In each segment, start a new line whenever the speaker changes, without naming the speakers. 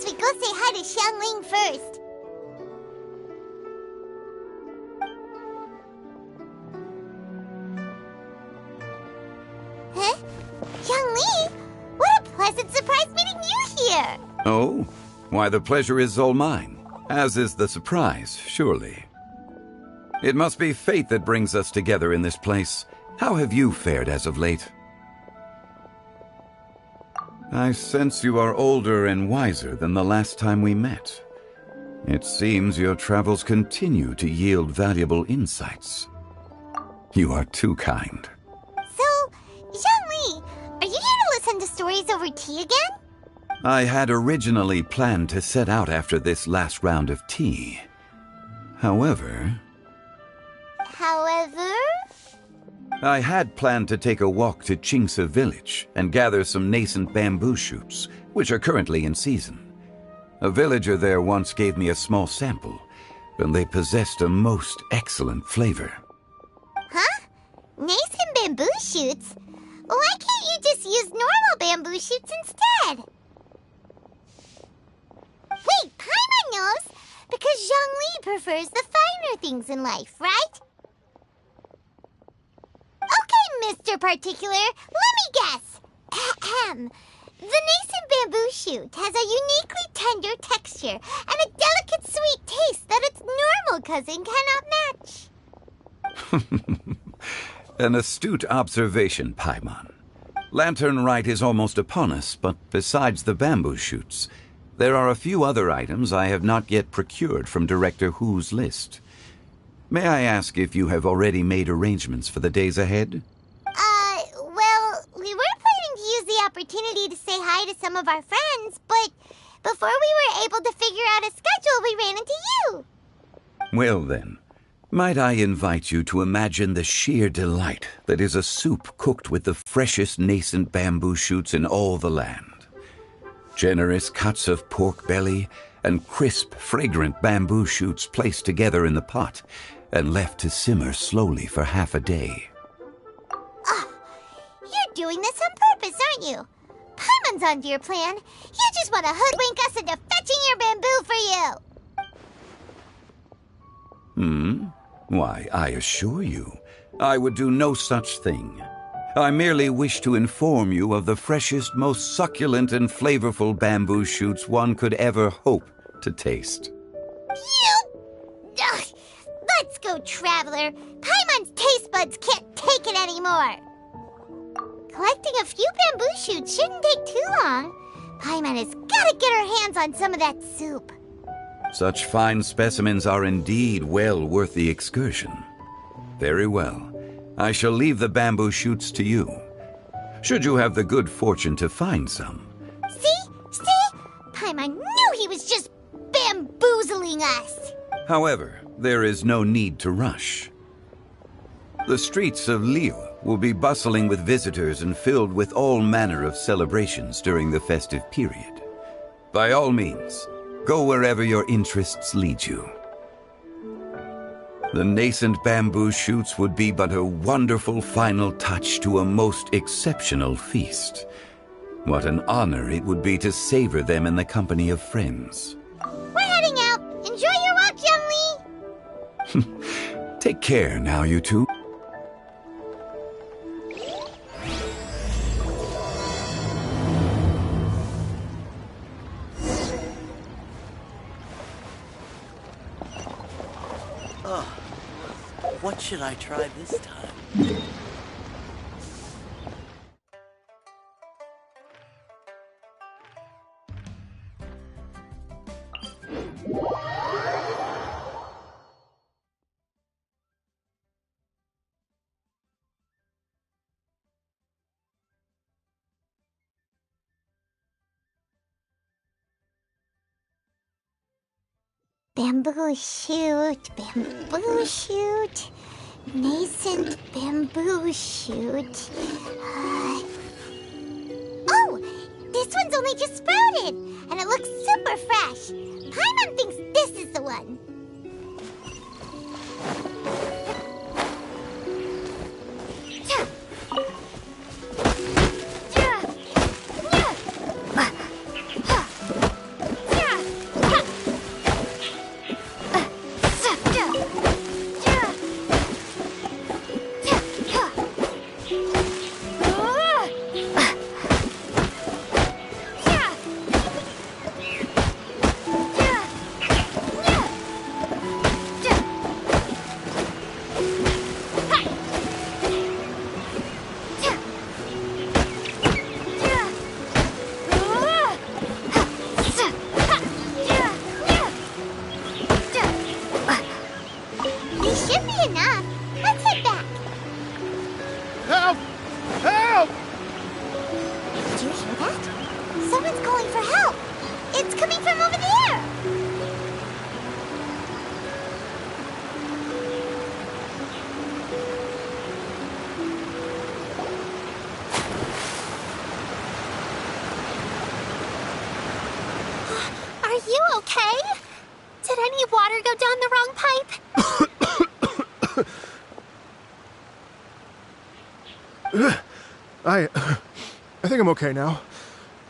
suggest we go say hi to Xiangling first. Huh? Xiangling? What a pleasant surprise meeting you here!
Oh? Why, the pleasure is all mine. As is the surprise, surely. It must be fate that brings us together in this place. How have you fared as of late? I sense you are older and wiser than the last time we met. It seems your travels continue to yield valuable insights. You are too kind.
So, Xiangling, are you here to listen to stories over tea again?
I had originally planned to set out after this last round of tea. However, I had planned to take a walk to Qingse village and gather some nascent bamboo shoots, which are currently in season. A villager there once gave me a small sample, and they possessed a most excellent flavor.
Huh? Nascent bamboo shoots? Why can't you just use normal bamboo shoots instead? Wait, Paimon knows! Because Zhongli prefers the finer things in life, right? Okay, Mr. Particular, let me guess. Ahem. The nascent bamboo shoot has a uniquely tender texture and a delicate sweet taste that its normal cousin cannot match.
An astute observation, Paimon. Lantern Rite is almost upon us, but besides the bamboo shoots, there are a few other items I have not yet procured from Director Hu's list. May I ask if you have already made arrangements for the days ahead?
Well, we were planning to use the opportunity to say hi to some of our friends, but before we were able to figure out a schedule, we ran into you.
Well then, might I invite you to imagine the sheer delight that is a soup cooked with the freshest nascent bamboo shoots in all the land. Generous cuts of pork belly and crisp, fragrant bamboo shoots placed together in the pot and left to simmer slowly for half a day.
You're doing this on purpose, aren't you? Paimon's onto your plan. You just want to hoodwink us into fetching your bamboo for you.
Why, I assure you, I would do no such thing. I merely wish to inform you of the freshest, most succulent and flavorful bamboo shoots one could ever hope to taste.
Ugh. Let's go, Traveler. Paimon's taste buds can't take it anymore. Collecting a few bamboo shoots shouldn't take too long. Paimon has got to get her hands on some of that soup.
Such fine specimens are indeed well worth the excursion. Very well. I shall leave the bamboo shoots to you. Should you have the good fortune to find some.
See? Paimon knew he was just bamboozling us.
However, there is no need to rush. The streets of Lille will be bustling with visitors and filled with all manner of celebrations during the festive period. By all means, go wherever your interests lead you. The nascent bamboo shoots would be but a wonderful final touch to a most exceptional feast. What an honor it would be to savor them in the company of friends.
We're heading out. Enjoy your walk, Youngli.
Take care now, you two.
What should I try this time?
Bamboo shoot, nascent bamboo shoot. Oh, this one's only just sprouted, and it looks super fresh. Paimon thinks this is the one. you okay? Did any water go down the wrong pipe?
I think I'm okay now.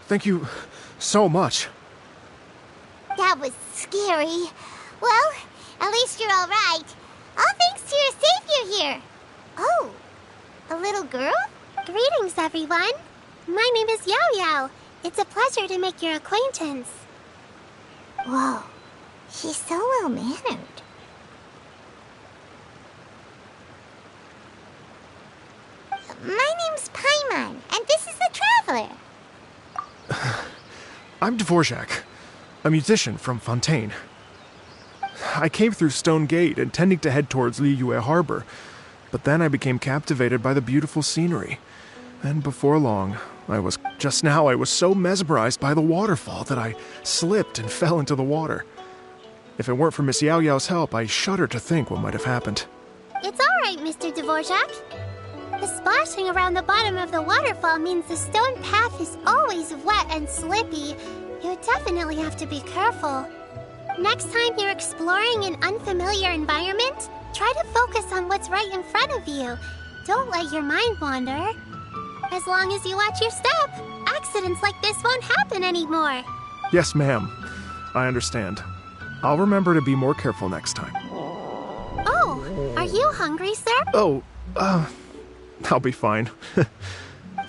Thank you so much.
That was scary. Well, at least you're all right. All thanks to your savior here. Oh, a little girl? Greetings, everyone. My name is Yao Yao. It's a pleasure to make your acquaintance. Whoa, she's so well-mannered. My name's Paimon, and this is the Traveler.
I'm Dvorak, a musician from Fontaine. I came through Stone Gate intending to head towards Liyue Harbor, but then I became captivated by the beautiful scenery. And before long, I was so mesmerized by the waterfall that I slipped and fell into the water. If it weren't for Miss Yao Yao's help, I shudder to think what might have happened.
It's all right, Mr. Dvorak. The splashing around the bottom of the waterfall means the stone path is always wet and slippy. You definitely have to be careful. Next time you're exploring an unfamiliar environment, try to focus on what's right in front of you. Don't let your mind wander. As long as you watch your step, accidents like this won't happen anymore.
Yes, ma'am. I understand. I'll remember to be more careful next time.
Oh, are you hungry, sir?
Oh, I'll be fine.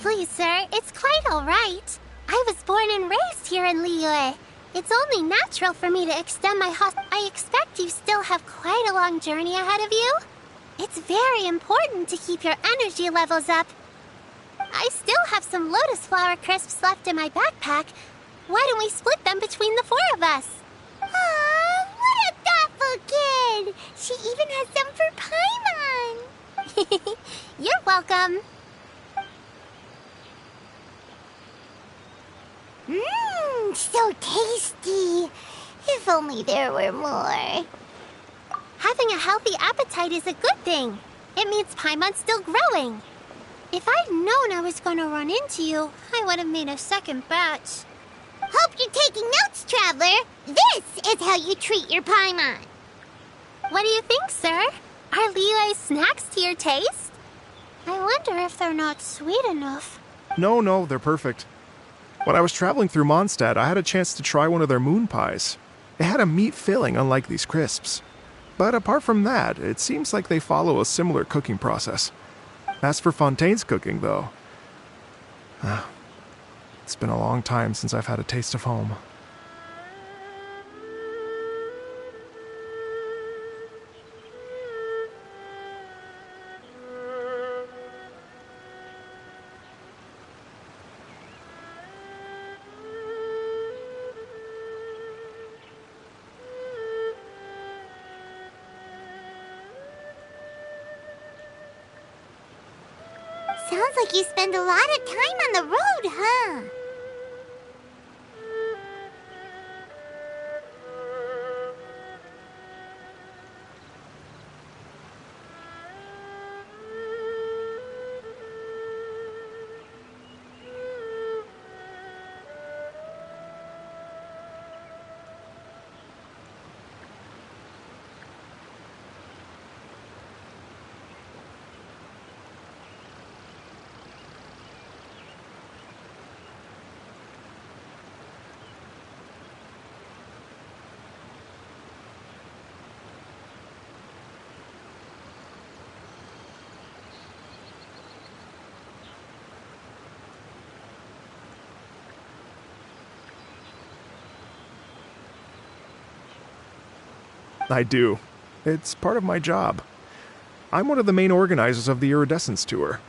Please, sir, it's quite all right. I was born and raised here in Liyue. It's only natural for me to extend my I expect you still have quite a long journey ahead of you. It's very important to keep your energy levels up. I still have some lotus flower crisps left in my backpack. Why don't we split them between the four of us? Aw, what a thoughtful kid! She even has some for Paimon! You're welcome. Mmm, so tasty. If only there were more. Having a healthy appetite is a good thing. It means Paimon's still growing. If I'd known I was going to run into you, I would have made a second batch. Hope you're taking notes, Traveler. This is how you treat your Paimon. What do you think, sir? Are Liyue's snacks to your taste? I wonder if they're not sweet enough.
No, they're perfect. When I was traveling through Mondstadt, I had a chance to try one of their moon pies. It had a meat filling, unlike these crisps. But apart from that, it seems like they follow a similar cooking process. As for Fontaine's cooking, though, it's been a long time since I've had a taste of home.
Sounds like you spend a lot of time on the road, huh?
I do. It's part of my job. I'm one of the main organizers of the Iridescence Tour.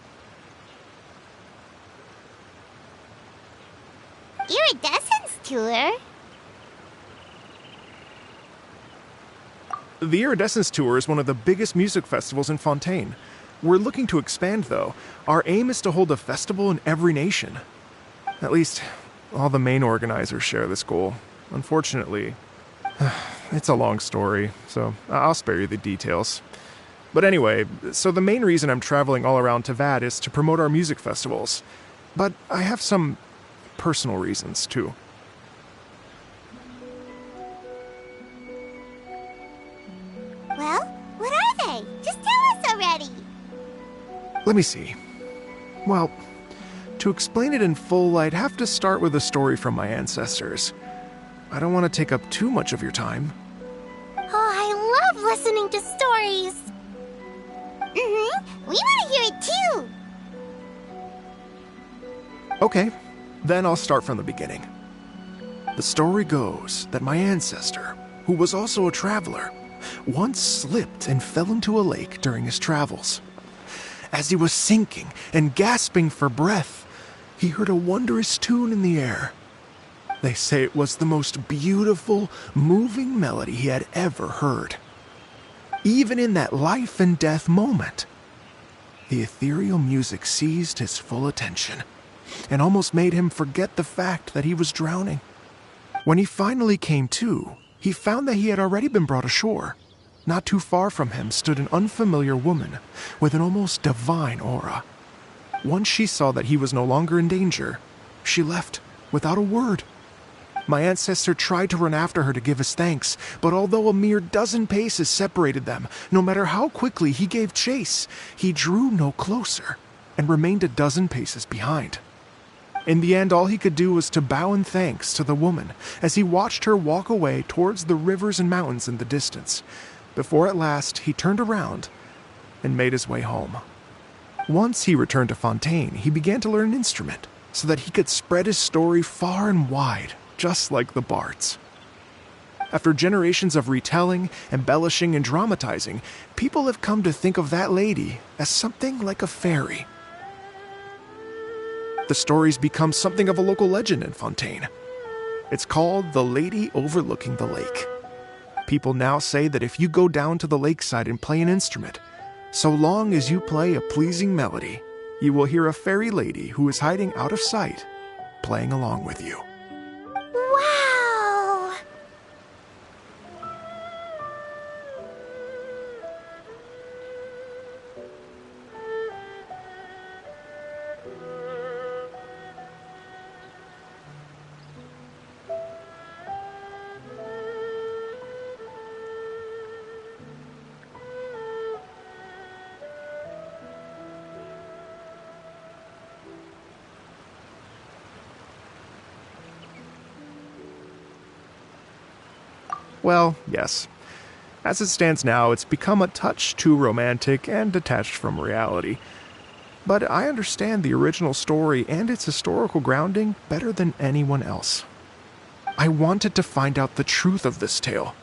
Iridescence Tour?
The Iridescence Tour is one of the biggest music festivals in Fontaine. We're looking to expand, though. Our aim is to hold a festival in every nation. At least, all the main organizers share this goal. Unfortunately, it's a long story, so I'll spare you the details. But anyway, so the main reason I'm traveling all around Tavad is to promote our music festivals. But I have some personal reasons, too. Let me see. Well, to explain it in full, I'd have to start with a story from my ancestors. I don't want to take up too much of your time.
Oh, I love listening to stories. We want to hear it too.
Okay, then I'll start from the beginning. The story goes that my ancestor, who was also a traveler, once slipped and fell into a lake during his travels. As he was sinking and gasping for breath, he heard a wondrous tune in the air. They say it was the most beautiful, moving melody he had ever heard. Even in that life and death moment, the ethereal music seized his full attention and almost made him forget the fact that he was drowning. When he finally came to, he found that he had already been brought ashore. Not too far from him stood an unfamiliar woman with an almost divine aura. Once she saw that he was no longer in danger, she left without a word. My ancestor tried to run after her to give his thanks, but although a mere dozen paces separated them, no matter how quickly he gave chase, he drew no closer and remained a dozen paces behind. In the end, all he could do was to bow in thanks to the woman as he watched her walk away towards the rivers and mountains in the distance, before at last he turned around and made his way home. Once he returned to Fontaine, he began to learn an instrument so that he could spread his story far and wide, just like the bards. After generations of retelling, embellishing, and dramatizing, people have come to think of that lady as something like a fairy. The story's become something of a local legend in Fontaine. It's called The Lady Overlooking the Lake. People now say that if you go down to the lakeside and play an instrument, so long as you play a pleasing melody, you will hear a fairy lady who is hiding out of sight, playing along with you.
Wow!
Well, yes. As it stands now, it's become a touch too romantic and detached from reality. But I understand the original story and its historical grounding better than anyone else. I wanted to find out the truth of this tale.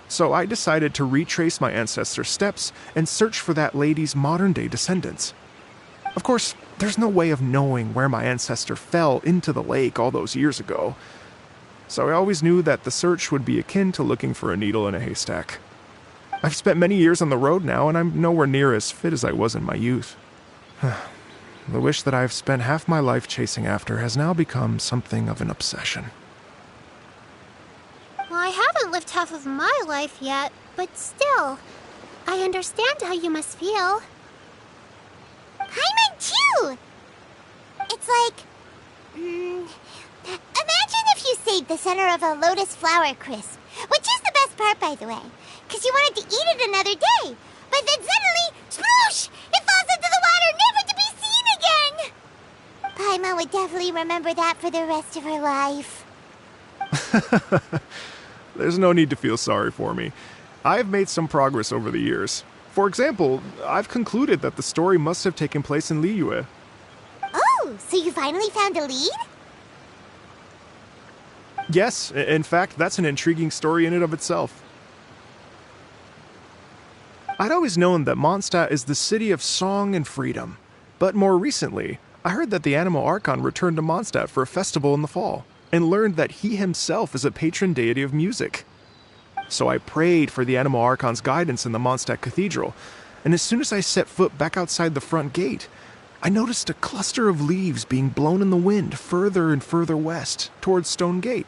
So I decided to retrace my ancestors' steps and search for that lady's modern-day descendants. Of course, there's no way of knowing where my ancestor fell into the lake all those years ago, so I always knew that the search would be akin to looking for a needle in a haystack. I've spent many years on the road now, and I'm nowhere near as fit as I was in my youth. The wish that I've spent half my life chasing after has now become something of an obsession.
Well, I haven't lived half of my life yet, but still, I understand how you must feel. Paimon too! It's like... imagine if you saved the center of a lotus flower crisp, which is the best part, by the way, because you wanted to eat it another day. But then suddenly, sploosh! It falls into the water, never to be seen again! Paimon would definitely remember that for the rest of her life.
There's no need to feel sorry for me. I've made some progress over the years. For example, I've concluded that the story must have taken place in Liyue.
Oh, so you finally found a lead?
Yes, in fact, that's an intriguing story in and of itself. I'd always known that Mondstadt is the city of song and freedom, but more recently, I heard that the Animal Archon returned to Mondstadt for a festival in the fall, and learned that he himself is a patron deity of music. So I prayed for the Animal Archon's guidance in the Mondstadt Cathedral, and as soon as I set foot back outside the front gate, I noticed a cluster of leaves being blown in the wind further and further west, towards Stone Gate.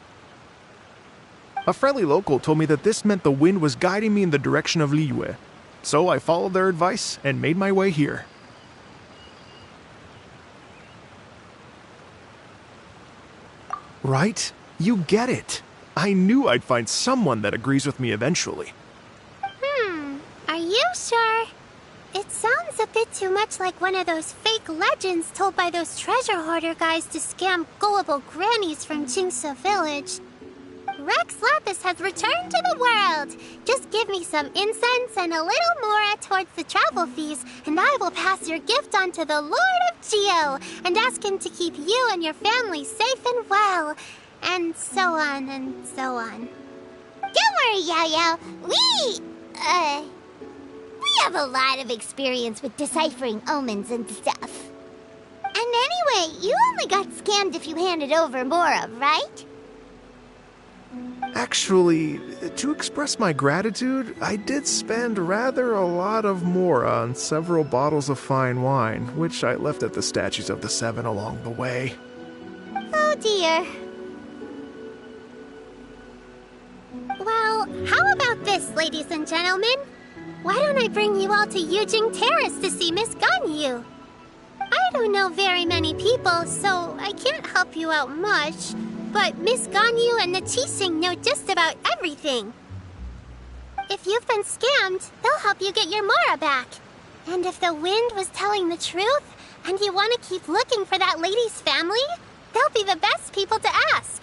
A friendly local told me that this meant the wind was guiding me in the direction of Liyue, so I followed their advice and made my way here. Right? You get it. I knew I'd find someone that agrees with me eventually.
Are you sure?
It sounds a bit too much like one of those fake legends told by those treasure hoarder guys to scam gullible grannies from Jingsa village. Rex Lapis has returned to the world. Just give me some incense and a little mora towards the travel fees, and I will pass your gift on to the Lord of Geo and ask him to keep you and your family safe and well. And so on and so on.
Don't worry, Yao Yao. We have a lot of experience with deciphering omens and stuff. And anyway, you only got scammed if you handed over Mora, right?
Actually, to express my gratitude, I did spend rather a lot of mora on several bottles of fine wine, which I left at the statues of the Seven along the way.
Oh dear.
Well, how about this, ladies and gentlemen? Why don't I bring you all to Yujing Terrace to see Miss Ganyu? I don't know very many people, so I can't help you out much. But Miss Ganyu and the Qixing know just about everything. If you've been scammed, they'll help you get your Mora back. And if the wind was telling the truth, and you want to keep looking for that lady's family, they'll be the best people to ask.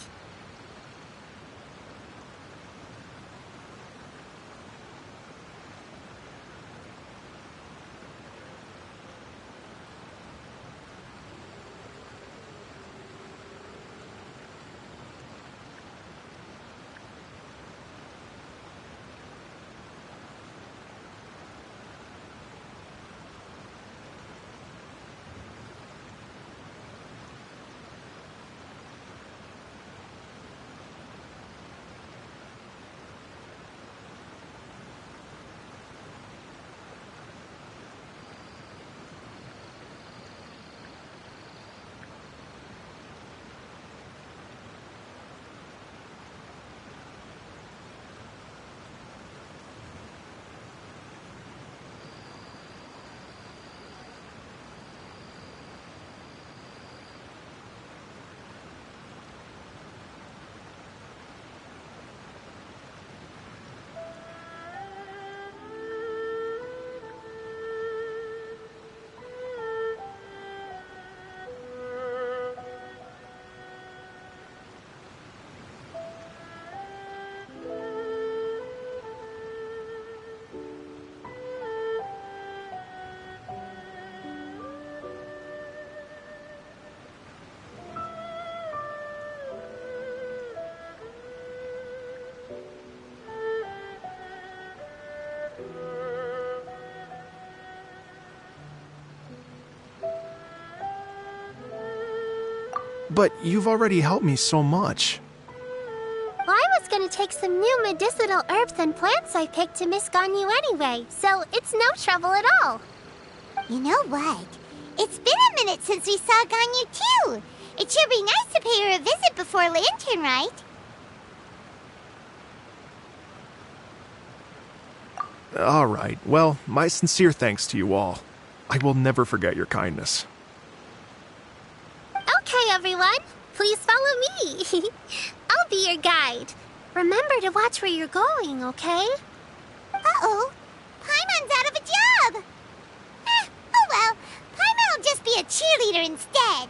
But you've already helped me so much.
Well, I was gonna take some new medicinal herbs and plants I picked to Miss Ganyu anyway, so it's no trouble at all.
You know what? It's been a minute since we saw Ganyu too. It should be nice to pay her a visit before Lantern, right?
All right. Well, my sincere thanks to you all. I will never forget your kindness.
Okay, everyone, please follow me. I'll be your guide. Remember to watch where you're going, okay?
Uh-oh. Paimon's out of a job. Oh well. Paimon will just be a cheerleader instead.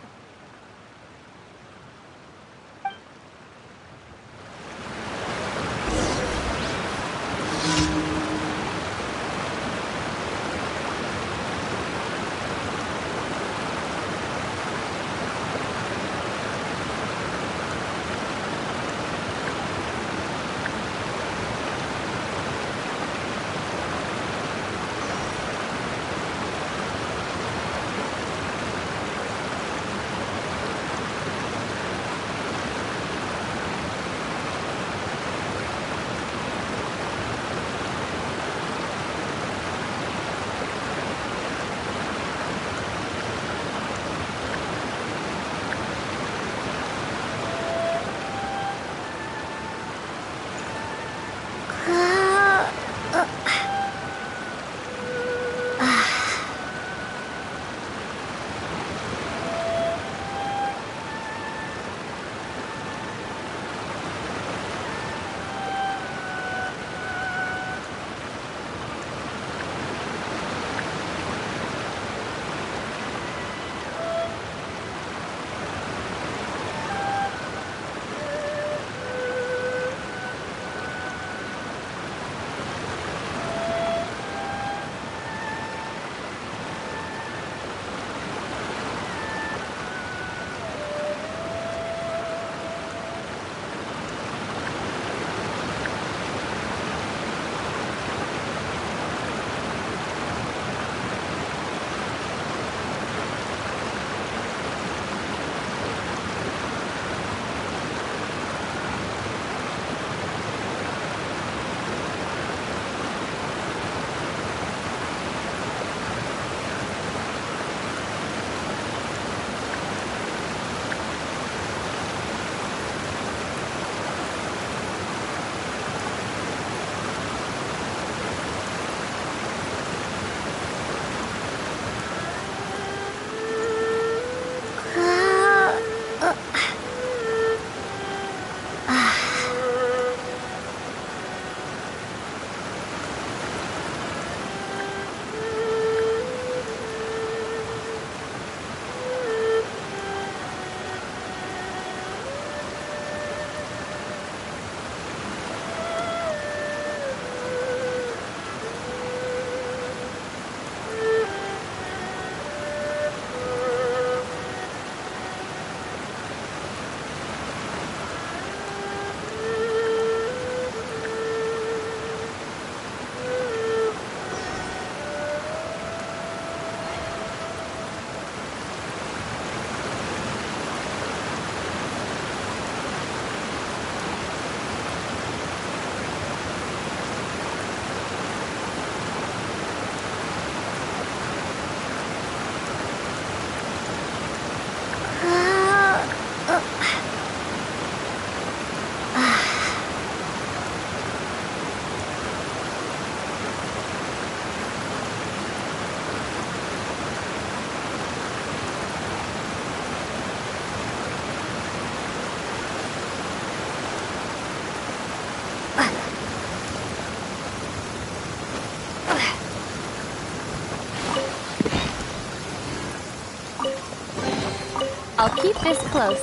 I'll keep this close.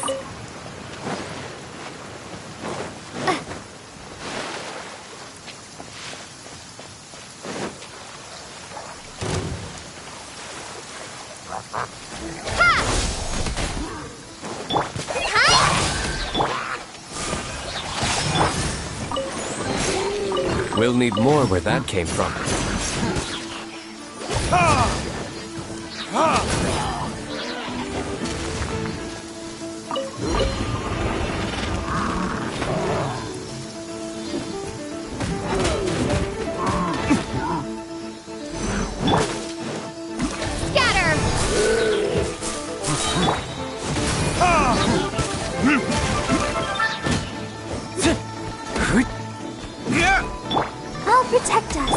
We'll need more where that came from.
I'll protect us.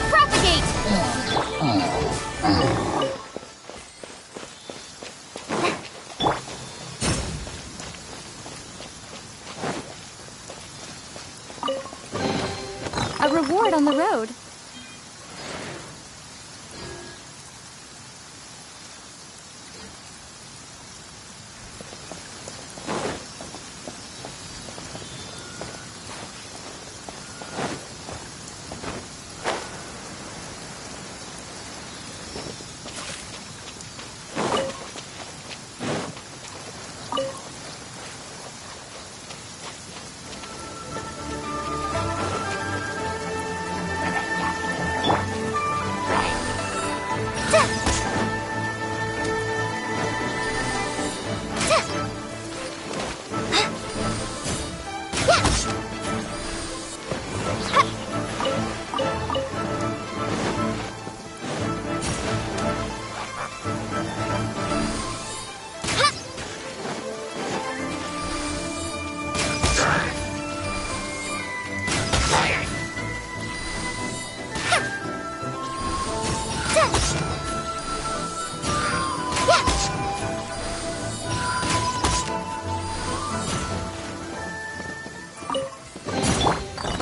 Propagate!
A reward on the road.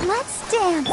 Let's dance.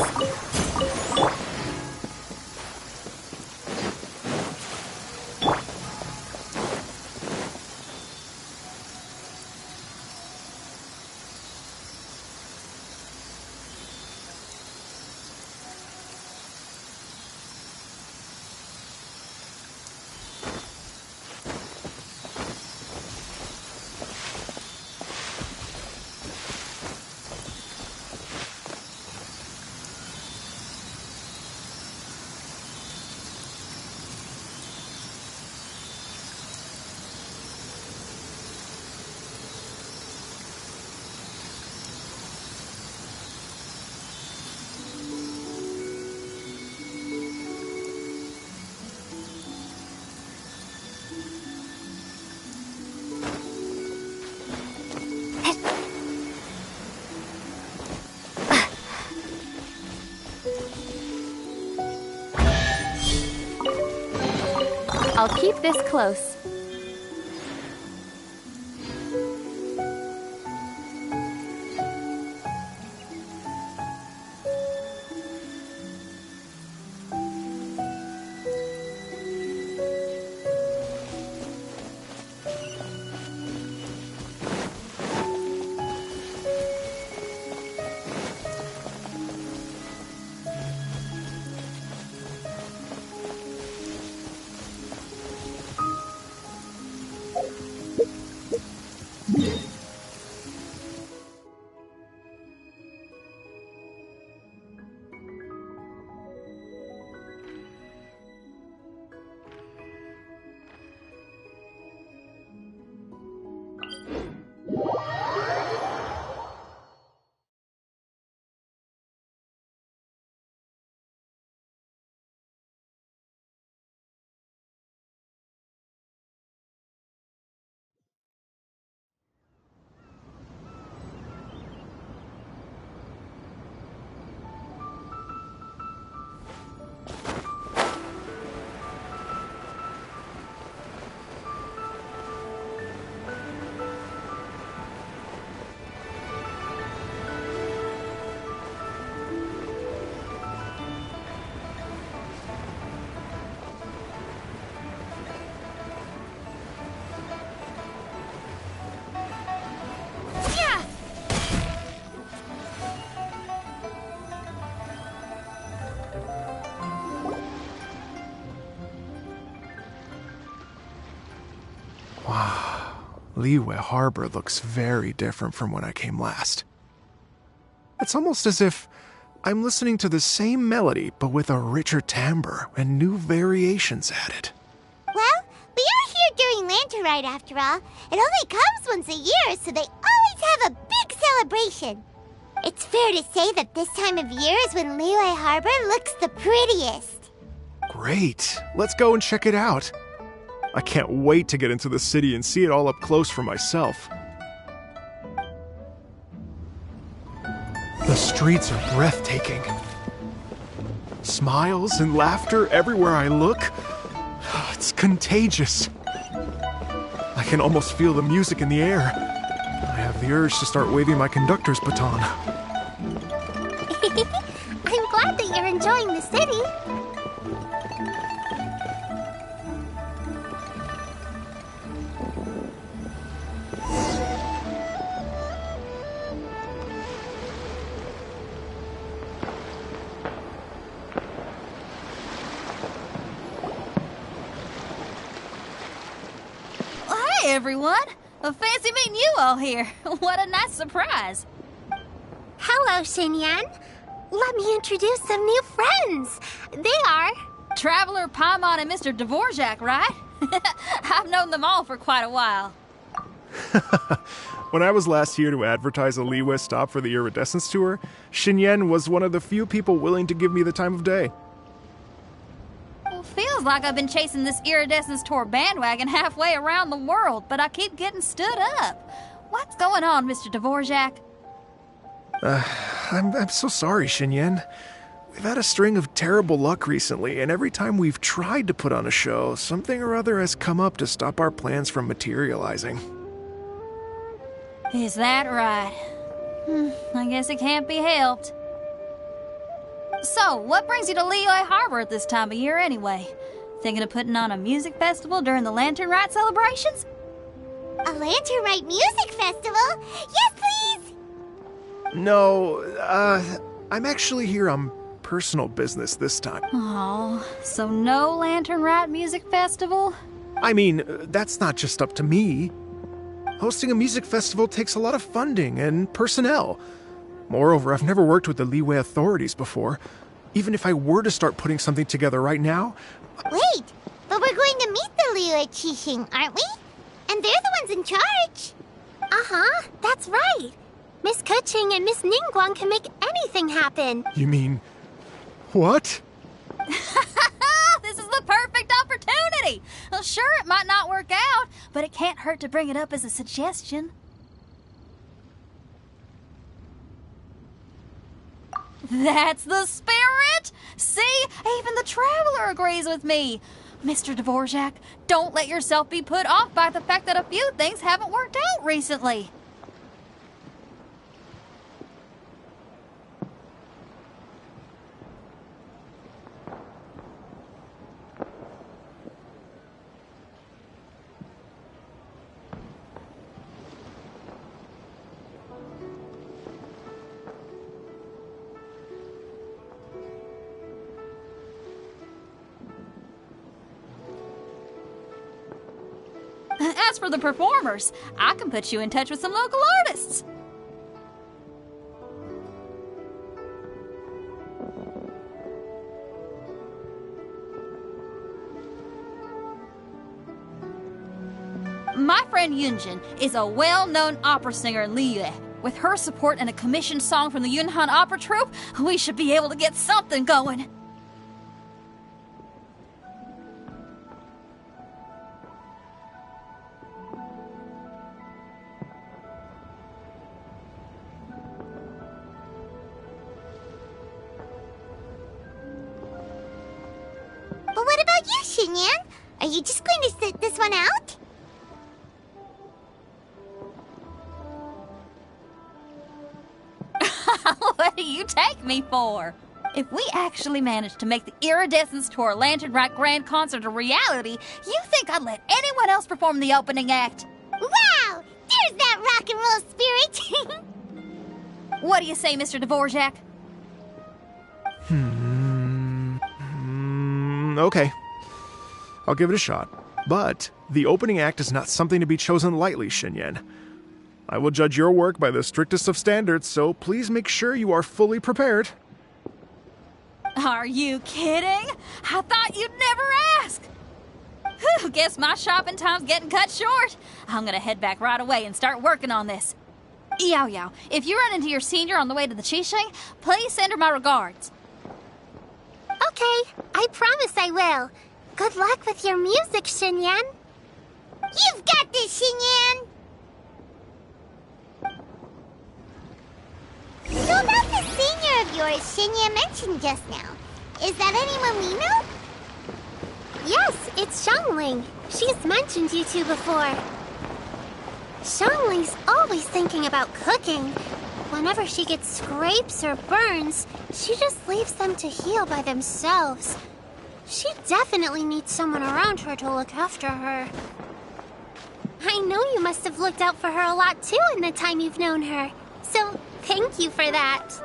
I'll keep this close.
Liyue Harbor looks very different from when I came last. It's almost as if I'm listening to the same melody, but with a richer timbre and new variations added.
Well, we are here during Lantern Rite after all. It only comes once a year, so they always have a big celebration. It's fair to say that this time of year is when Liyue Harbor looks the prettiest.
Great. Let's go and check it out. I can't wait to get into the city and see it all up close for myself. The streets are breathtaking. Smiles and laughter everywhere I look. It's contagious. I can almost feel the music in the air. I have the urge to start waving my conductor's baton.
I'm glad that you're enjoying the city.
Hey everyone! Fancy meeting you all here. What a nice surprise.
Hello, Xinyan. Let me introduce some new friends. They are...
Traveler, Paimon, and Mr. Dvorak, right? I've known them all for quite a while.
When I was last here to advertise a Liyue stop for the Iridescence Tour, Xinyan was one of the few people willing to give me the time of day.
Well, feels like I've been chasing this Iridescence Tour bandwagon halfway around the world, but I keep getting stood up. What's going on, Mr. Dvorak?
I'm so sorry, Xinyan. We've had a string of terrible luck recently, and every time we've tried to put on a show, something or other has come up to stop our plans from materializing.
Is that right? I guess it can't be helped. So, what brings you to Liyue Harbor at this time of year anyway? Thinking of putting on a music festival during the Lantern Rite celebrations?
A Lantern Rite music festival? Yes, please!
No, I'm actually here on personal business this time.
Oh, so no Lantern Rite music festival?
I mean, that's not just up to me. Hosting a music festival takes a lot of funding and personnel. Moreover, I've never worked with the Liyue authorities before. Even if I were to start putting something together right now...
Wait, but we're going to meet the Liyue Qixing, aren't we? And they're the ones in charge.
Uh-huh, that's right. Miss Keqing and Miss Ningguang can make anything happen.
You mean... what?
This is the perfect opportunity! Well, sure, it might not work out, but it can't hurt to bring it up as a suggestion. That's the spirit! See? Even the Traveler agrees with me. Mr. Dvorak, don't let yourself be put off by the fact that a few things haven't worked out recently. As for the performers, I can put you in touch with some local artists. My friend Yunjin is a well-known opera singer in Liyue. With her support and a commissioned song from the Yunhan Opera Troupe, we should be able to get something going.
But what about you, Xinyan? Are you just going to sit this one out?
What do you take me for? If we actually manage to make the Iridescence Tour Lantern Rite Grand Concert a reality, you think I'd let anyone else perform the opening act?
Wow! There's that rock and roll spirit!
What do you say, Mr. Dvorak?
Okay. I'll give it a shot. But the opening act is not something to be chosen lightly, Xinyan. I will judge your work by the strictest of standards, so please make sure you are fully prepared.
Are you kidding? I thought you'd never ask. Whew, guess my shopping time's getting cut short. I'm gonna head back right away and start working on this. Yao Yao, if you run into your senior on the way to the Qixing, please send her my regards.
Okay, I promise I will. Good luck with your music, Xinyan.
You've got this, Xinyan! So about the senior of yours Xinyan mentioned just now, is that anyone we know?
Yes, it's Xiangling. She's mentioned you two before. Xiangling's always thinking about cooking. Whenever she gets scrapes or burns, she just leaves them to heal by themselves. She definitely needs someone around her to look after her. I know you must have looked out for her a lot too in the time you've known her. So, thank you for that.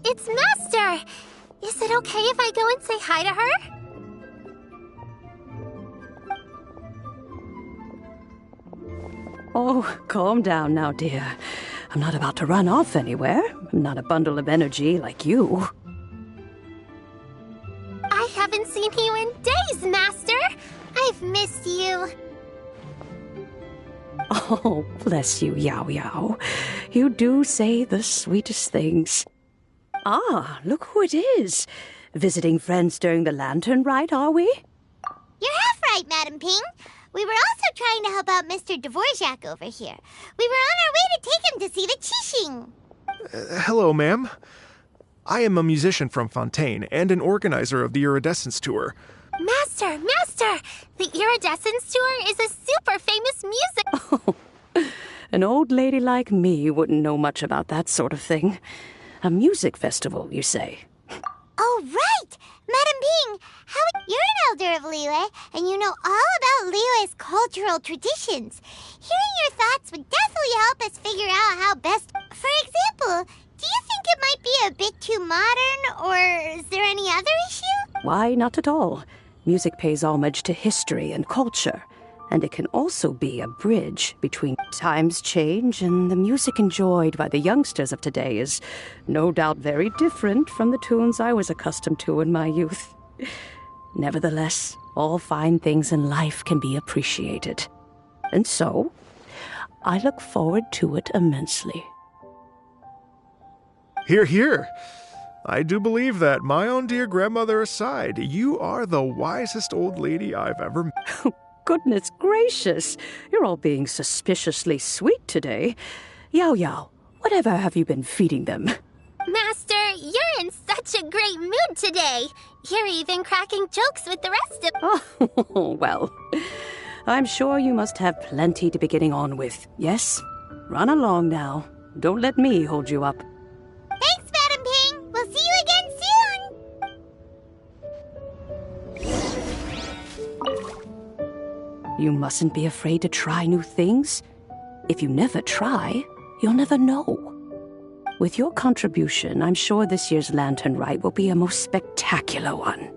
It's Master! Is it okay if I go and say hi to her?
Oh, calm down now, dear. I'm not about to run off anywhere. I'm not a bundle of energy like you.
I haven't seen you in days, Master! I've missed you.
Oh, bless you, Yao Yao. You do say the sweetest things. Ah, look who it is. Visiting friends during the lantern rite, are we?
You're half right, Madam Ping. We were also trying to help out Mr. Dvorak over here. We were on our way to take him to see the Qixing.
Hello, ma'am. I am a musician from Fontaine and an organizer of the Iridescence Tour.
Master! The Iridescence Tour is a super famous music...
Oh, an old lady like me wouldn't know much about that sort of thing. A music festival, you say?
Oh, right! Madam Ping, you're an elder of Liyue, and you know all about Liyue's cultural traditions. Hearing your thoughts would definitely help us figure out how best... For example, do you think it might be a bit too modern, or is there any other issue?
Why, not at all. Music pays homage to history and culture, and it can also be a bridge between times change, and the music enjoyed by the youngsters of today is no doubt very different from the tunes I was accustomed to in my youth. Nevertheless, all fine things in life can be appreciated. And so, I look forward to it immensely.
Hear, hear. I do believe that, my own dear grandmother aside, you are the wisest old lady I've ever met.
Goodness gracious, you're all being suspiciously sweet today. Yao Yao, whatever have you been feeding them?
Master, you're in such a great mood today. You're even cracking jokes with the rest of...
Oh, well, I'm sure you must have plenty to be getting on with, yes? Run along now. Don't let me hold you up.
Thanks, Madam Ping. We'll see you again soon.
You mustn't be afraid to try new things. If you never try, you'll never know. With your contribution, I'm sure this year's lantern rite will be a most spectacular one.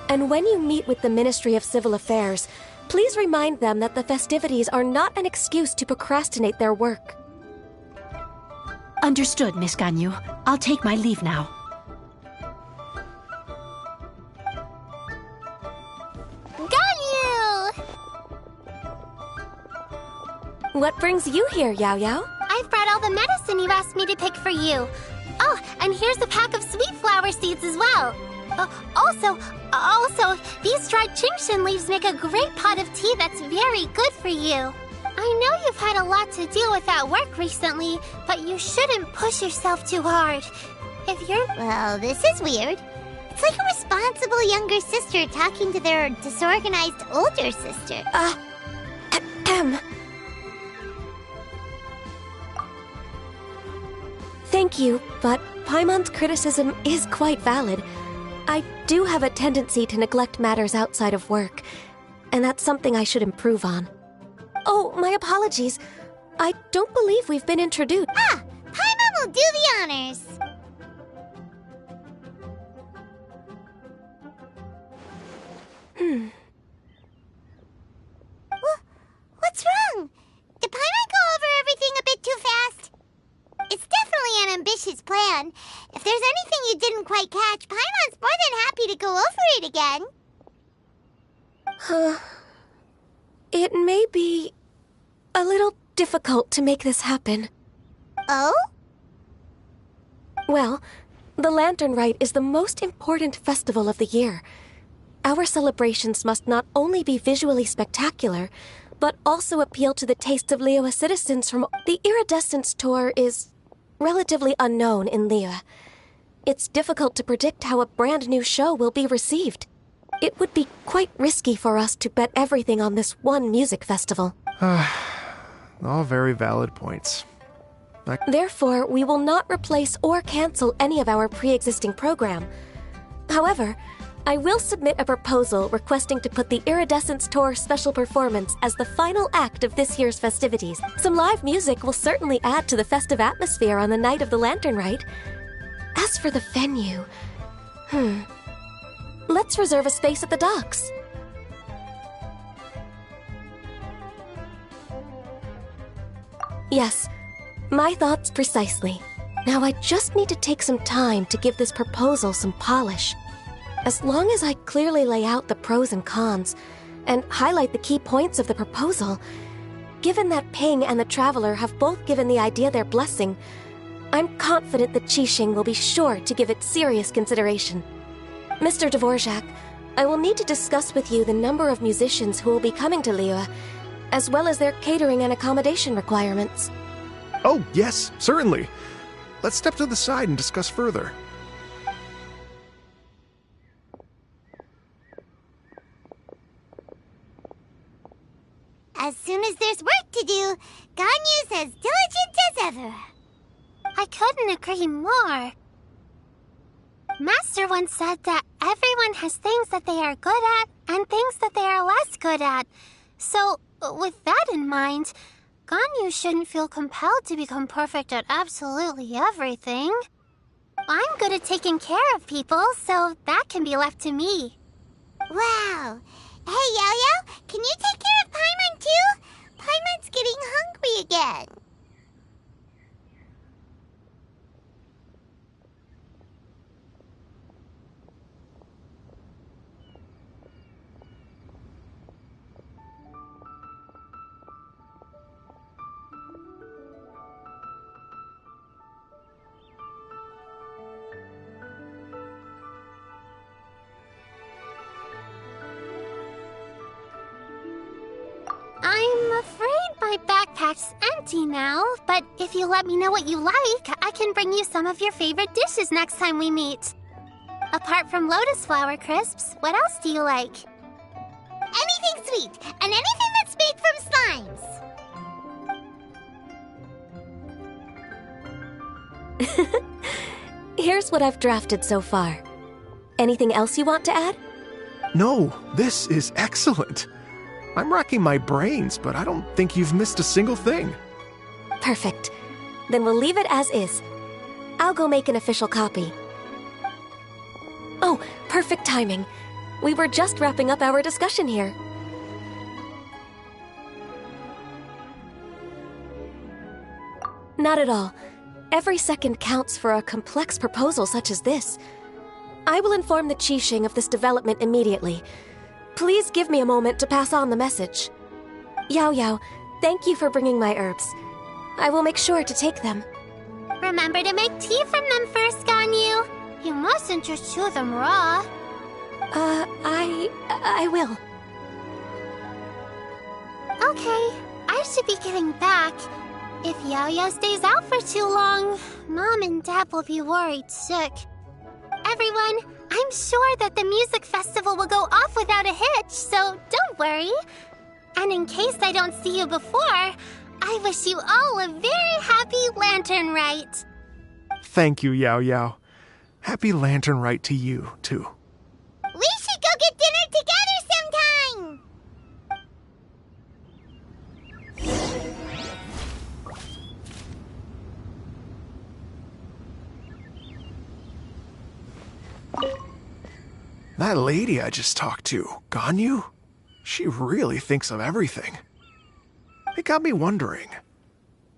And when you meet with the Ministry of Civil Affairs, please remind them that the festivities are not an excuse to procrastinate their work.
Understood, Miss Ganyu. I'll take my leave now.
Ganyu!
What brings you here, Yao Yao?
I've brought all the medicine you asked me to pick for you. Oh, and here's a pack of sweet flower seeds as well. Also, these dried Jingshin leaves make a great pot of tea that's very good for you. I know you've had a lot to deal with at work recently, but you shouldn't push yourself too hard. If you're...
Well, this is weird. It's like a responsible younger sister talking to their disorganized older sister.
Thank you, but Paimon's criticism is quite valid. I do have a tendency to neglect matters outside of work, and that's something I should improve on. Oh, my apologies. I don't believe we've been introduced.
Paimon will do the honors. What's wrong? Did Paimon go over everything a bit too fast? It's definitely an ambitious plan. If there's anything you didn't quite catch, Paimon's more than happy to go over it again.
It may be a little difficult to make this happen.
Oh?
Well, the Lantern Rite is the most important festival of the year. Our celebrations must not only be visually spectacular, but also appeal to the tastes of Liyue citizens from... The Iridescence Tour is relatively unknown in Liyue. It's difficult to predict how a brand new show will be received. It would be quite risky for us to bet everything on this one music festival.
All very valid points.
Therefore, we will not replace or cancel any of our pre-existing program. However, I will submit a proposal requesting to put the Iridescence Tour special performance as the final act of this year's festivities. Some live music will certainly add to the festive atmosphere on the night of the Lantern Rite. As for the venue... Let's reserve a space at the docks. Yes, my thoughts precisely. Now I just need to take some time to give this proposal some polish. As long as I clearly lay out the pros and cons, and highlight the key points of the proposal, given that Ping and the Traveler have both given the idea their blessing, I'm confident that Qixing will be sure to give it serious consideration. Mr. Dvorak, I will need to discuss with you the number of musicians who will be coming to Liyue, as well as their catering and accommodation requirements.
Oh, yes, certainly. Let's step to the side and discuss further.
As soon as there's work to do, Ganyu's as diligent as ever.
I couldn't agree more. Master once said that everyone has things that they are good at and things that they are less good at. So, with that in mind, Ganyu shouldn't feel compelled to become perfect at absolutely everything. I'm good at taking care of people, so that can be left to me.
Wow. Hey, Yao-Yao, can you take care of Paimon too? Paimon's getting hungry again.
I'm afraid my backpack's empty now, but if you let me know what you like, I can bring you some of your favorite dishes next time we meet. Apart from lotus flower crisps, what else do you like?
Anything sweet, and anything that's made from slimes.
Here's what I've drafted so far. Anything else you want to add?
No, this is excellent. I'm racking my brains, but I don't think you've missed a single thing.
Perfect. Then we'll leave it as is. I'll go make an official copy. Oh, perfect timing. We were just wrapping up our discussion here. Not at all. Every second counts for a complex proposal such as this. I will inform the Qixing of this development immediately. Please give me a moment to pass on the message. Yao Yao, thank you for bringing my herbs. I will make sure to take them.
Remember to make tea from them first, Ganyu. You mustn't just chew them raw.
I will.
Okay, I should be getting back. If Yao Yao stays out for too long, Mom and Dad will be worried sick. Everyone, I'm sure that the music festival will go off without a hitch, so don't worry. And in case I don't see you before, I wish you all a very happy Lantern Rite.
Thank you, Yao Yao. Happy Lantern Rite to you, too.
We should go get dinner together sometime!
That lady I just talked to, Ganyu, she really thinks of everything. It got me wondering,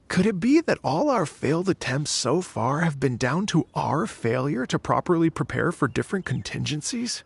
could it be that all our failed attempts so far have been down to our failure to properly prepare for different contingencies?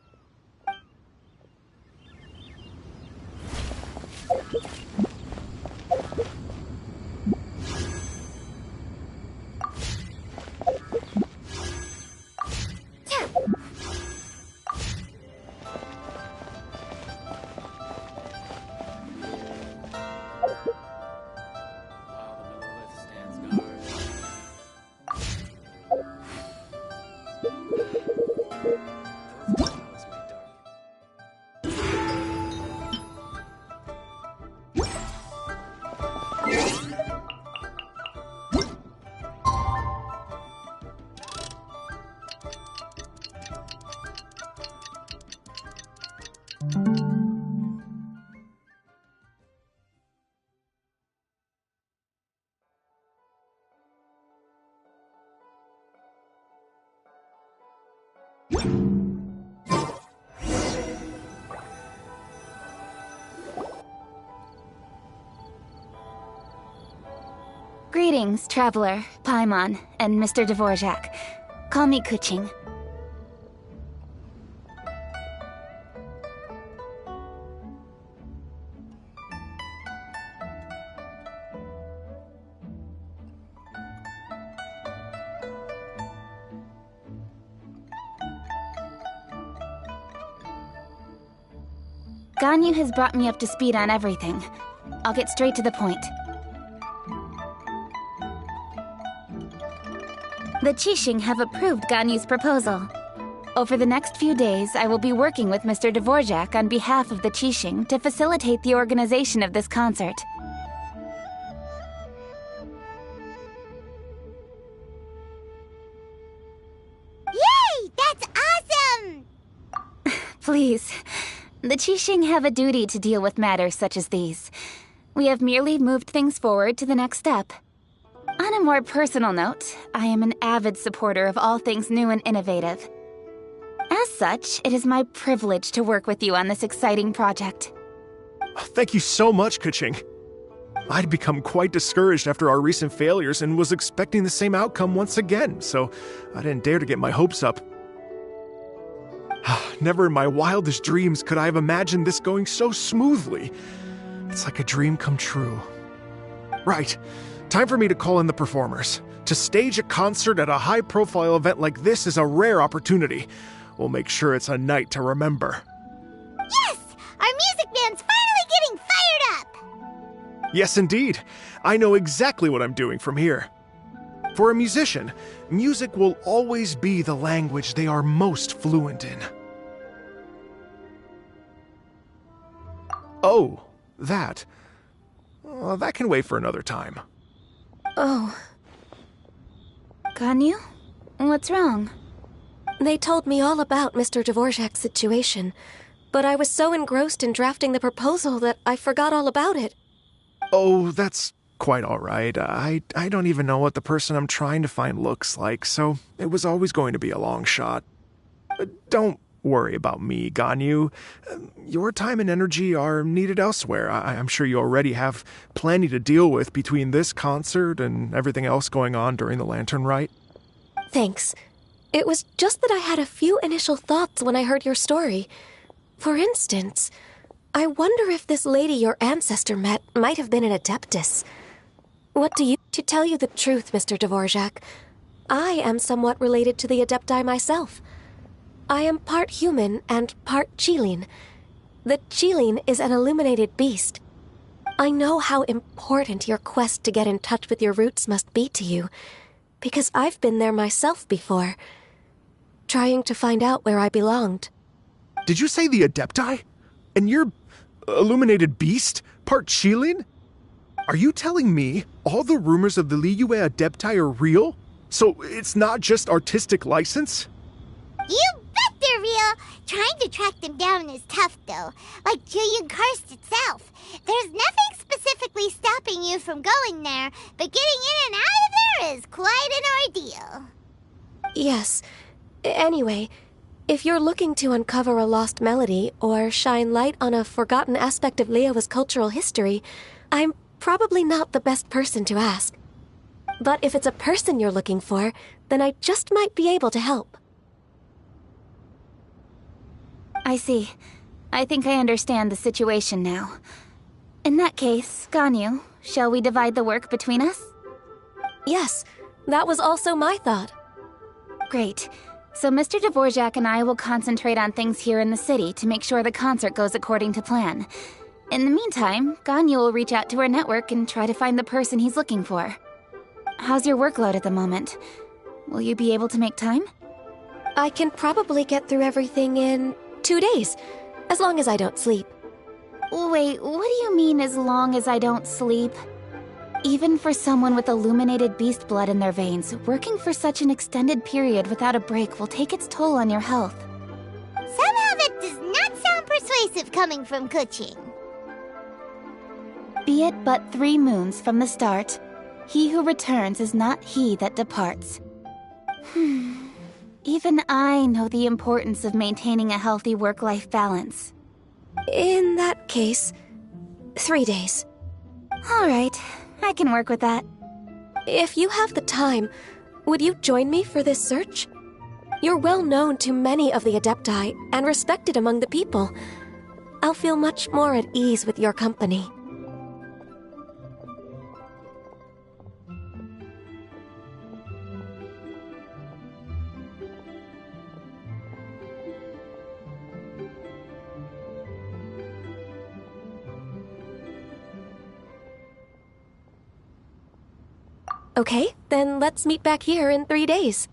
Greetings, Traveler, Paimon, and Mr. Dvorak. Call me Kuching. Ganyu has brought me up to speed on everything. I'll get straight to the point. The Qixing have approved Ganyu's proposal. Over the next few days, I will be working with Mr. Dvorak on behalf of the Qixing to facilitate the organization of this concert.
Yay! That's awesome!
Please. The Qixing have a duty to deal with matters such as these. We have merely moved things forward to the next step. On a more personal note, I am an avid supporter of all things new and innovative. As such, it is my privilege to work with you on this exciting project.
Thank you so much, Kuching. I'd become quite discouraged after our recent failures and was expecting the same outcome once again, so I didn't dare to get my hopes up. Never in my wildest dreams could I have imagined this going so smoothly. It's like a dream come true. Right. Time for me to call in the performers. To stage a concert at a high-profile event like this is a rare opportunity. We'll make sure it's a night to remember.
Yes! Our music band's finally getting fired up!
Yes, indeed. I know exactly what I'm doing from here. For a musician, music will always be the language they are most fluent in. Oh, that. Well, that can wait for another time.
Oh.
Ganyu? What's wrong?
They told me all about Mr. Dvorak's situation, but I was so engrossed in drafting the proposal that I forgot all about it.
Oh, that's quite all right. I don't even know what the person I'm trying to find looks like, so it was always going to be a long shot. Don't worry about me, Ganyu. Your time and energy are needed elsewhere. I'm sure you already have plenty to deal with between this concert and everything else going on during the Lantern Rite.
Thanks. It was just that I had a few initial thoughts when I heard your story. For instance, I wonder if this lady your ancestor met might have been an Adeptus. What do you... To tell you the truth, Mr. Dvorak, I am somewhat related to the Adepti myself. I am part human and part Qilin. The Qilin is an illuminated beast. I know how important your quest to get in touch with your roots must be to you, because I've been there myself before, trying to find out where I belonged.
Did you say the Adepti? And you're illuminated beast? Part Qilin? Are you telling me all the rumors of the Liyue Adepti are real? So it's not just artistic license?
You bet they're real! Trying to track them down is tough, though. Like Julian Karst itself. There's nothing specifically stopping you from going there, but getting in and out of there is quite an ordeal.
Yes. Anyway, if you're looking to uncover a lost melody or shine light on a forgotten aspect of Liyue's cultural history, I'm probably not the best person to ask. But if it's a person you're looking for, then I just might be able to help.
I see. I think I understand the situation now. In that case, Ganyu, shall we divide the work between us?
Yes, that was also my thought.
Great. So Mr. Dvorak and I will concentrate on things here in the city to make sure the concert goes according to plan. In the meantime, Ganyu will reach out to her network and try to find the person he's looking for. How's your workload at the moment? Will you be able to make time?
I can probably get through everything in 2 days, as long as I don't sleep.
Wait, what do you mean as long as I don't sleep? Even for someone with illuminated beast blood in their veins, working for such an extended period without a break will take its toll on your health.
Somehow that does not sound persuasive coming from Kuching.
Be it but 3 moons from the start, he who returns is not he that departs. Even I know the importance of maintaining a healthy work-life balance.
In that case, 3 days.
All right, I can work with that.
If you have the time, would you join me for this search? You're well known to many of the Adepti and respected among the people. I'll feel much more at ease with your company. Okay, then let's meet back here in 3 days.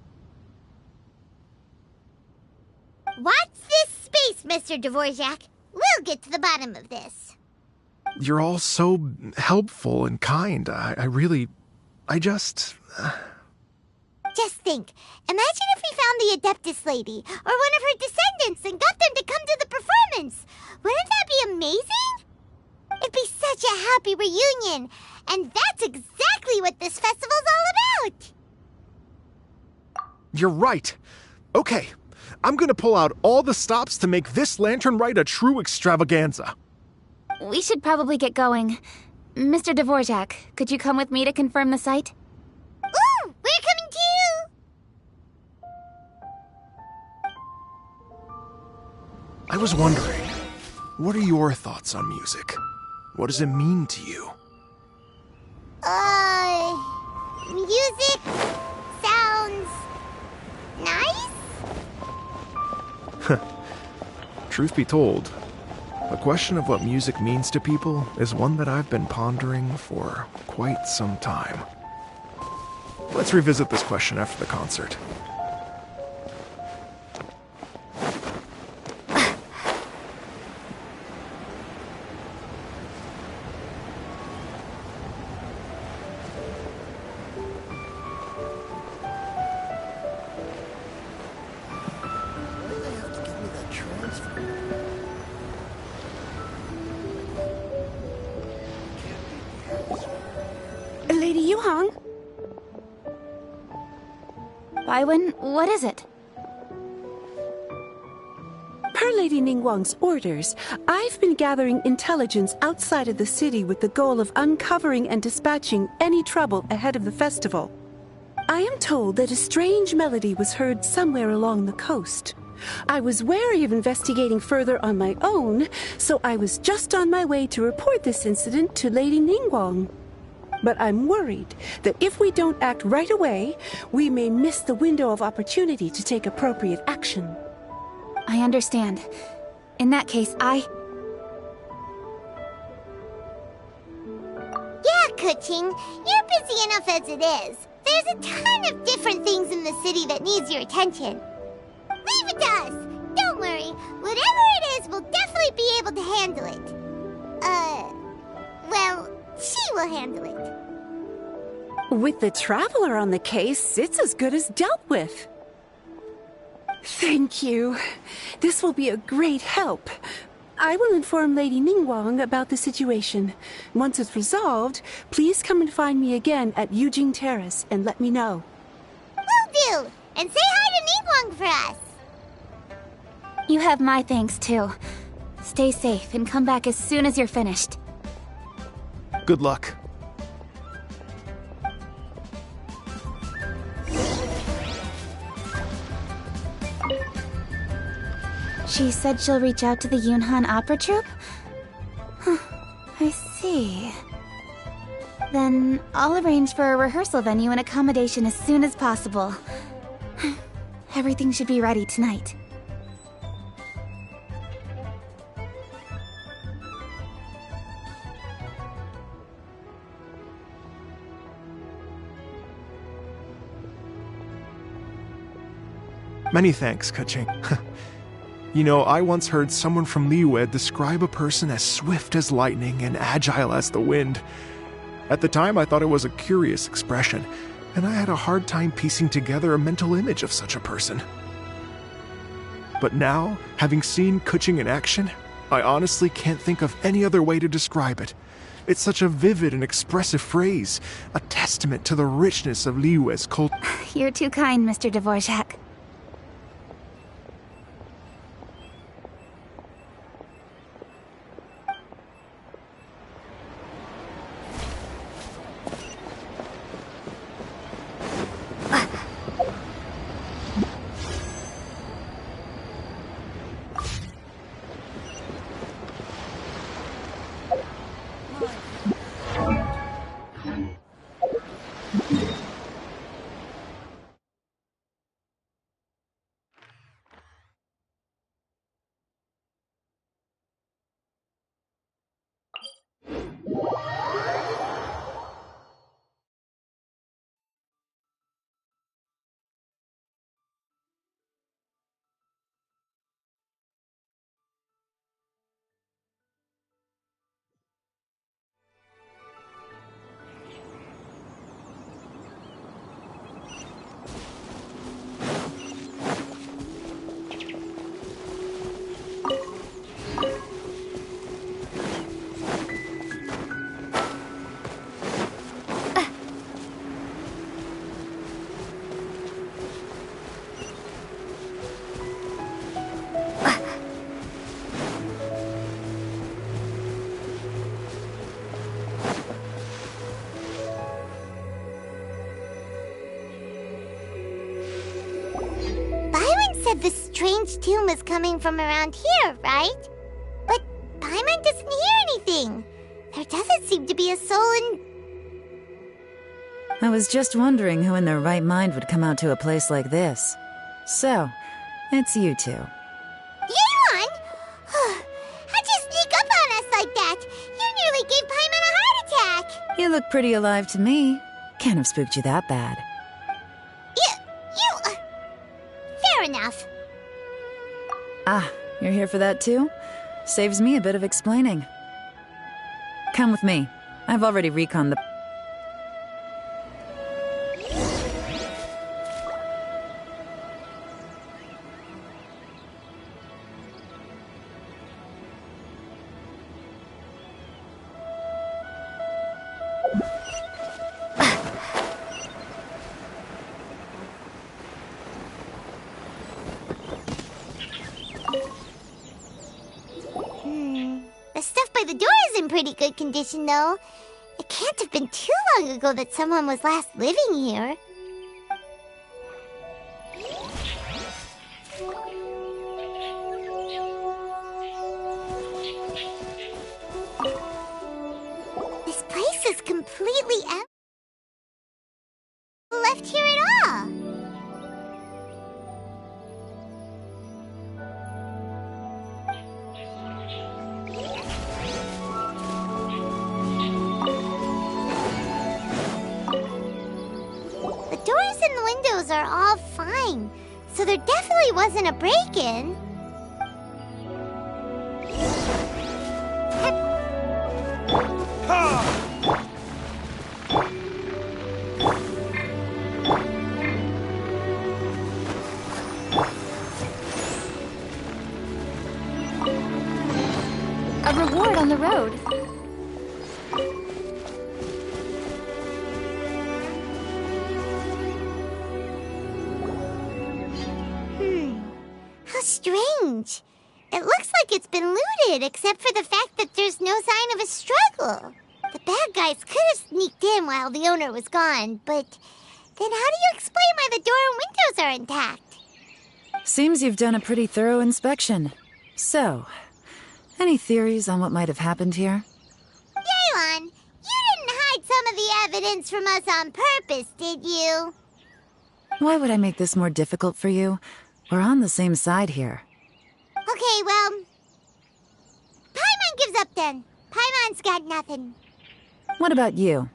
Watch this space, Mr. Dvorak. We'll get to the bottom of this.
You're all so helpful and kind. Just
think. Imagine if we found the Adeptus lady, or one of her descendants, and got them to come to the performance. Wouldn't that be amazing? It'd be such a happy reunion. And that's exactly what this festival's all about!
You're right. Okay, I'm gonna pull out all the stops to make this Lantern Rite a true extravaganza.
We should probably get going. Mr. Dvorak, could you come with me to confirm the site?
Ooh, we're coming too!
I was wondering, what are your thoughts on music? What does it mean to you?
Music sounds nice?
Truth be told, the question of what music means to people is one that I've been pondering for quite some time. Let's revisit this question after the concert.
Lady Yuhang?
Baiwen, what is it?
Lady Ningguang's orders, I've been gathering intelligence outside of the city with the goal of uncovering and dispatching any trouble ahead of the festival. I am told that a strange melody was heard somewhere along the coast. I was wary of investigating further on my own, so I was just on my way to report this incident to Lady Ningguang. But I'm worried that if we don't act right away, we may miss the window of opportunity to take appropriate action.
I understand. In that case,
Yeah, Kuching, you're busy enough as it is. There's a ton of different things in the city that needs your attention. Leave it to us. Don't worry. Whatever it is, we'll definitely be able to handle it. Well, she will handle it.
With the Traveler on the case, it's as good as dealt with. Thank you. This will be a great help. I will inform Lady Ningguang about the situation. Once it's resolved, please come and find me again at Yujing Terrace and let me know.
Will do! And say hi to Ningguang for us!
you have my thanks too. Stay safe and come back as soon as you're finished.
Good luck.
She said she'll reach out to the Yunhan Opera Troupe? I see. Then I'll arrange for a rehearsal venue and accommodation as soon as possible. Everything should be ready tonight.
Many thanks, Kuching. You know, I once heard someone from Liyue describe a person as swift as lightning and agile as the wind. At the time, I thought it was a curious expression, and I had a hard time piecing together a mental image of such a person. But now, having seen Kuching in action, I honestly can't think of any other way to describe it. It's such a vivid and expressive phrase, a testament to the richness of Liyue's culture.
You're too kind, Mr. Dvorak.
The strange tune was coming from around here, right? But Paimon doesn't hear anything. There doesn't seem to be a soul in...
I was just wondering who in their right mind would come out to a place like this. So, it's you two.
Yeon! How'd you sneak up on us like that? You nearly gave Paimon a heart attack!
You look pretty alive to me. Can't have spooked you that bad.
Fair enough.
Ah, you're here for that too? Saves me a bit of explaining. Come with me. I've already reconned the...
pretty good condition, though. It can't have been too long ago that someone was last living here. This place is completely empty. Left here at all. The doors and the windows are all fine, so there definitely wasn't a break-in.
A reward on the road.
How strange. It looks like it's been looted, except for the fact that there's no sign of a struggle. The bad guys could have sneaked in while the owner was gone, but then how do you explain why the door and windows are intact?
Seems you've done a pretty thorough inspection. So, any theories on what might have happened here?
Yelan, you didn't hide some of the evidence from us on purpose, did you?
Why would I make this more difficult for you? We're on the same side here.
Okay, well, Paimon gives up then. Paimon's got nothing.
What about you?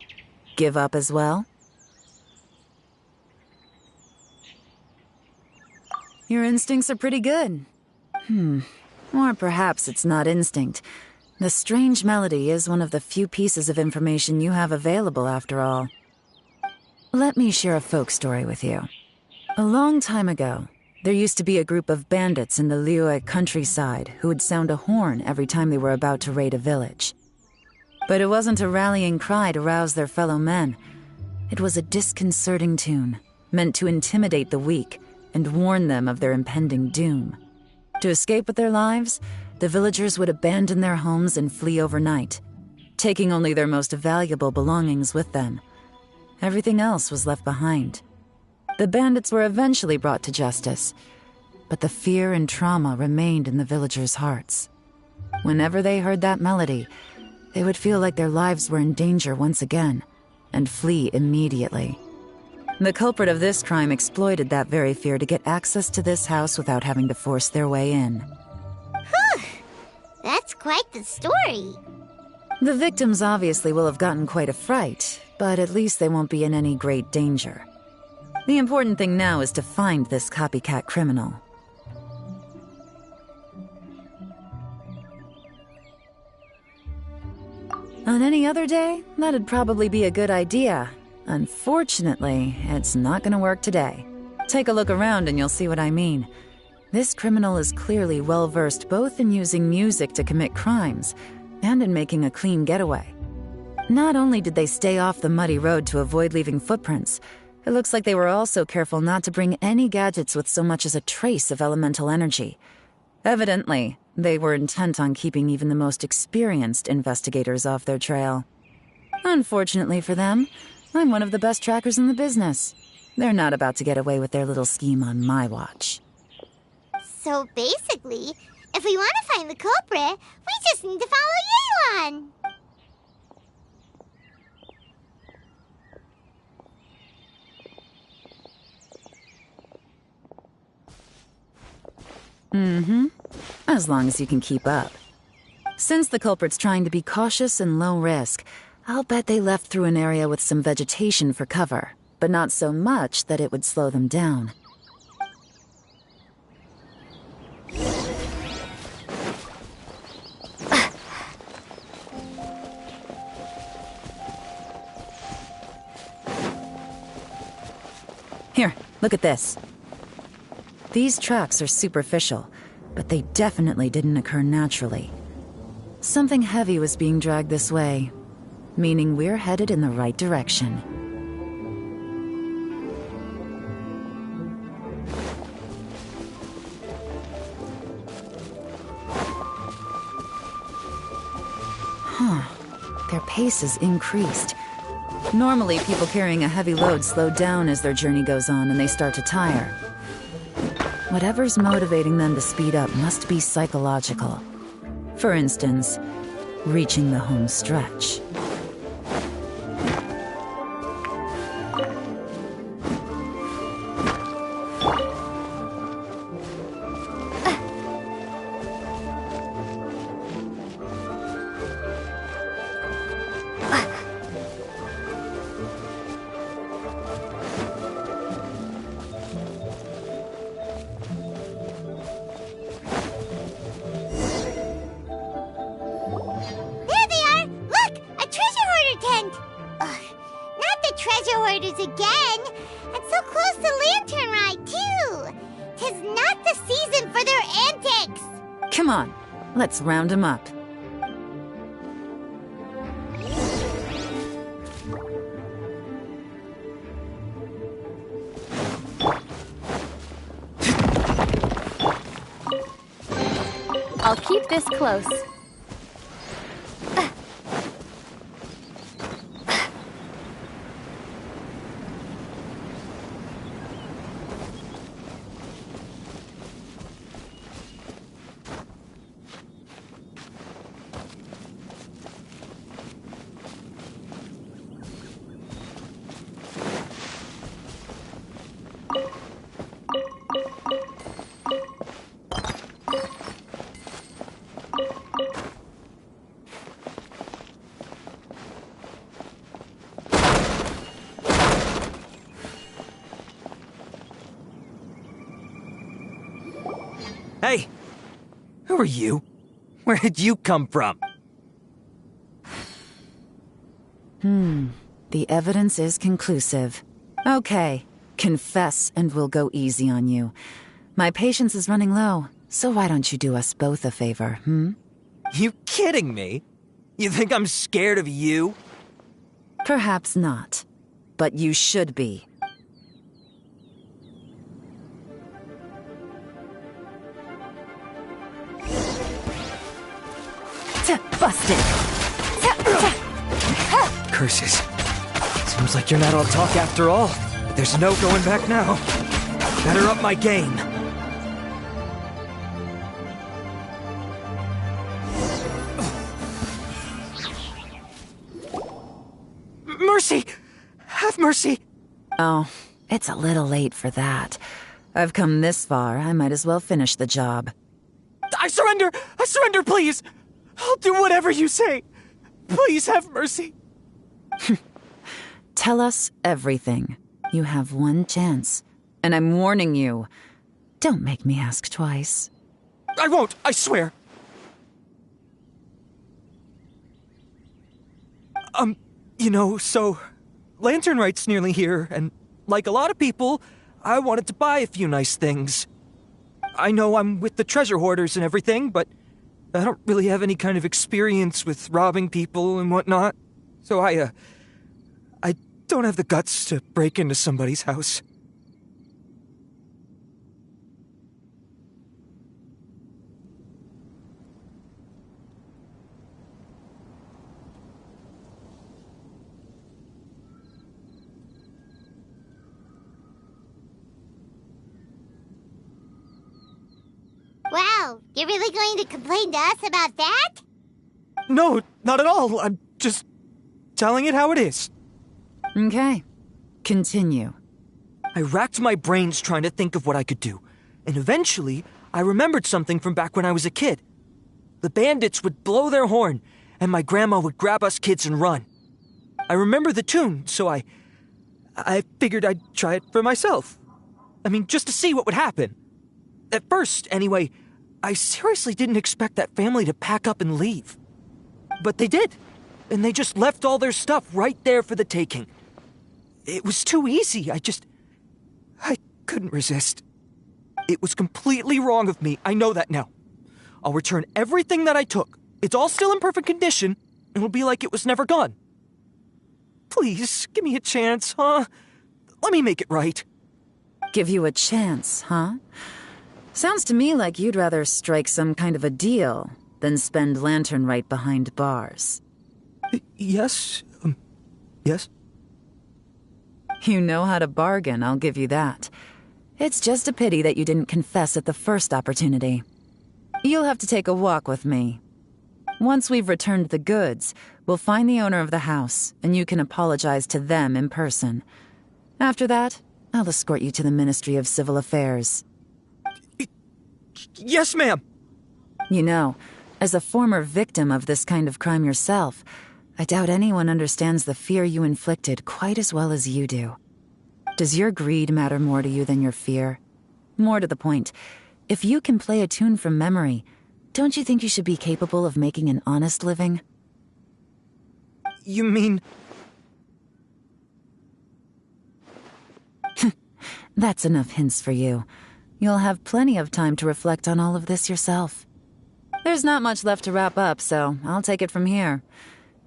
Give up as well? Your instincts are pretty good. Or perhaps it's not instinct. The strange melody is one of the few pieces of information you have available, after all. Let me share a folk story with you. A long time ago, there used to be a group of bandits in the Liyue countryside who would sound a horn every time they were about to raid a village. But it wasn't a rallying cry to rouse their fellow men. It was a disconcerting tune, meant to intimidate the weak and warn them of their impending doom. To escape with their lives, the villagers would abandon their homes and flee overnight, taking only their most valuable belongings with them. Everything else was left behind. The bandits were eventually brought to justice, but the fear and trauma remained in the villagers' hearts. Whenever they heard that melody, they would feel like their lives were in danger once again, and flee immediately. The culprit of this crime exploited that very fear to get access to this house without having to force their way in.
Whew! That's quite the story.
The victims obviously will have gotten quite a fright, but at least they won't be in any great danger. The important thing now is to find this copycat criminal. On any other day, that'd probably be a good idea. Unfortunately, it's not gonna work today. Take a look around and you'll see what I mean. This criminal is clearly well-versed both in using music to commit crimes and in making a clean getaway. Not only did they stay off the muddy road to avoid leaving footprints, it looks like they were also careful not to bring any gadgets with so much as a trace of elemental energy. Evidently, they were intent on keeping even the most experienced investigators off their trail. Unfortunately for them, I'm one of the best trackers in the business. They're not about to get away with their little scheme on my watch.
So basically, if we want to find the culprit, we just need to follow Yelan.
As long as you can keep up. Since the culprit's trying to be cautious and low risk, I'll bet they left through an area with some vegetation for cover, but not so much that it would slow them down. Here, look at this. These tracks are superficial, but they definitely didn't occur naturally. Something heavy was being dragged this way, meaning we're headed in the right direction. Huh. their pace has increased. Normally, people carrying a heavy load slow down as their journey goes on and they start to tire. Whatever's motivating them to speed up must be psychological. For instance, reaching the home stretch.
Again! And so close to Lantern Ride, too! 'Tis not the season for their antics!
Come on, let's round them up.
I'll keep this close.
Hey! Who are you? Where did you come from?
The evidence is conclusive. Okay, confess and we'll go easy on you. My patience is running low, so why don't you do us both a favor,
You kidding me? You think I'm scared of you?
Perhaps not, but you should be. Busted!
Curses. Seems like you're not all talk after all. But there's no going back now. Better up my game. Mercy! Have mercy!
Oh, it's a little late for that. I've come this far, I might as well finish the job.
I surrender! I surrender, please! I'll do whatever you say. Please have mercy.
Tell us everything. You have one chance. And I'm warning you. Don't make me ask twice.
I won't, I swear. So Lantern Right's nearly here, and like a lot of people, I wanted to buy a few nice things. I know I'm with the treasure hoarders and everything, but I don't really have any kind of experience with robbing people and whatnot. So I don't have the guts to break into somebody's house.
Wow, you're really going to complain to us about that?
No, not at all. I'm just telling it how it is.
Okay, continue.
I racked my brains trying to think of what I could do, and eventually I remembered something from back when I was a kid. The bandits would blow their horn, and my grandma would grab us kids and run. I remember the tune, so I figured I'd try it for myself. I mean, just to see what would happen. At first, anyway, I seriously didn't expect that family to pack up and leave. But they did, and they just left all their stuff right there for the taking. It was too easy. I couldn't resist. It was completely wrong of me. I know that now. I'll return everything that I took. It's all still in perfect condition, and it'll be like it was never gone. Please, give me a chance, huh? Let me make it right.
Give you a chance, huh? Sounds to me like you'd rather strike some kind of a deal than spend Lantern Right behind bars.
Yes? Yes?
You know how to bargain, I'll give you that. It's just a pity that you didn't confess at the first opportunity. You'll have to take a walk with me. Once we've returned the goods, we'll find the owner of the house, and you can apologize to them in person. After that, I'll escort you to the Ministry of Civil Affairs.
Yes, ma'am!
You know, as a former victim of this kind of crime yourself, I doubt anyone understands the fear you inflicted quite as well as you do. Does your greed matter more to you than your fear? More to the point, if you can play a tune from memory, don't you think you should be capable of making an honest living?
You mean...
That's enough hints for you. You'll have plenty of time to reflect on all of this yourself. There's not much left to wrap up, so I'll take it from here.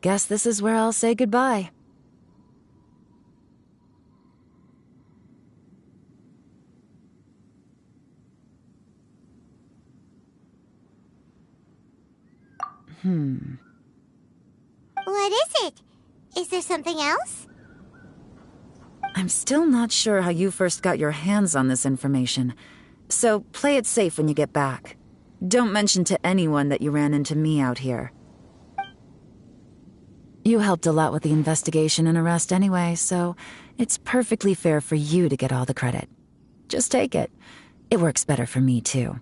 Guess this is where I'll say goodbye.
What is it? Is there something else?
I'm still not sure how you first got your hands on this information, so play it safe when you get back. Don't mention to anyone that you ran into me out here. You helped a lot with the investigation and arrest anyway, so it's perfectly fair for you to get all the credit. Just take it. It works better for me, too.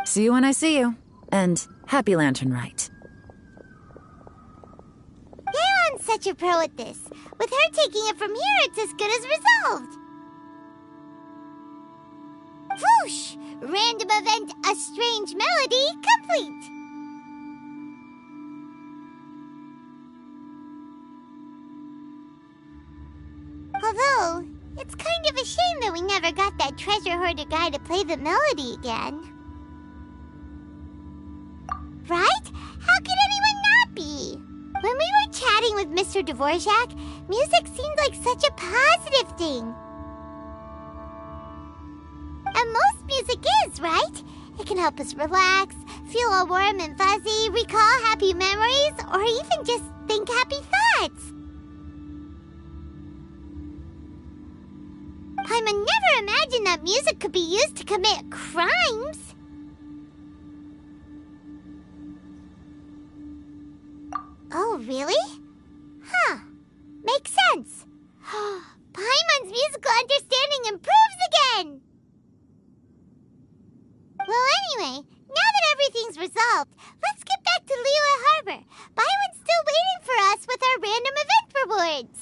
See you when I see you, and happy Lantern Rite.
Leon's such a pro at this. With her taking it from here, it's as good as resolved. Whoosh! Random event, a strange melody, complete! Although, it's kind of a shame that we never got that treasure hoarder guy to play the melody again. Right? How could anyone not be? When we were chatting with Mr. Dvorak, music seemed like such a positive thing. And most music is, right? It can help us relax, feel all warm and fuzzy, recall happy memories, or even just think happy thoughts. Paimon never imagined that music could be used to commit crimes. Oh, really? Huh. Makes sense. Paimon's musical understanding improves again! Well, anyway, now that everything's resolved, let's get back to Liyue Harbor. Byron's still waiting for us with our random event rewards.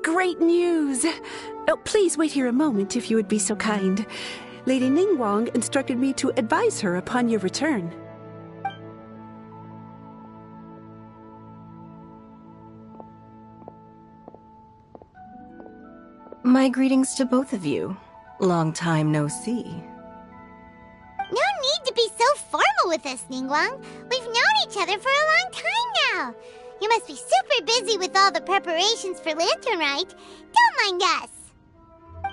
Great news! Oh, please wait here a moment if you would be so kind. Lady Ningguang instructed me to advise her upon your return.
My greetings to both of you. Long time no see.
No need to be so formal with us, Ningguang. We've known each other for a long time now. You must be super busy with all the preparations for Lantern Rite. Don't mind us.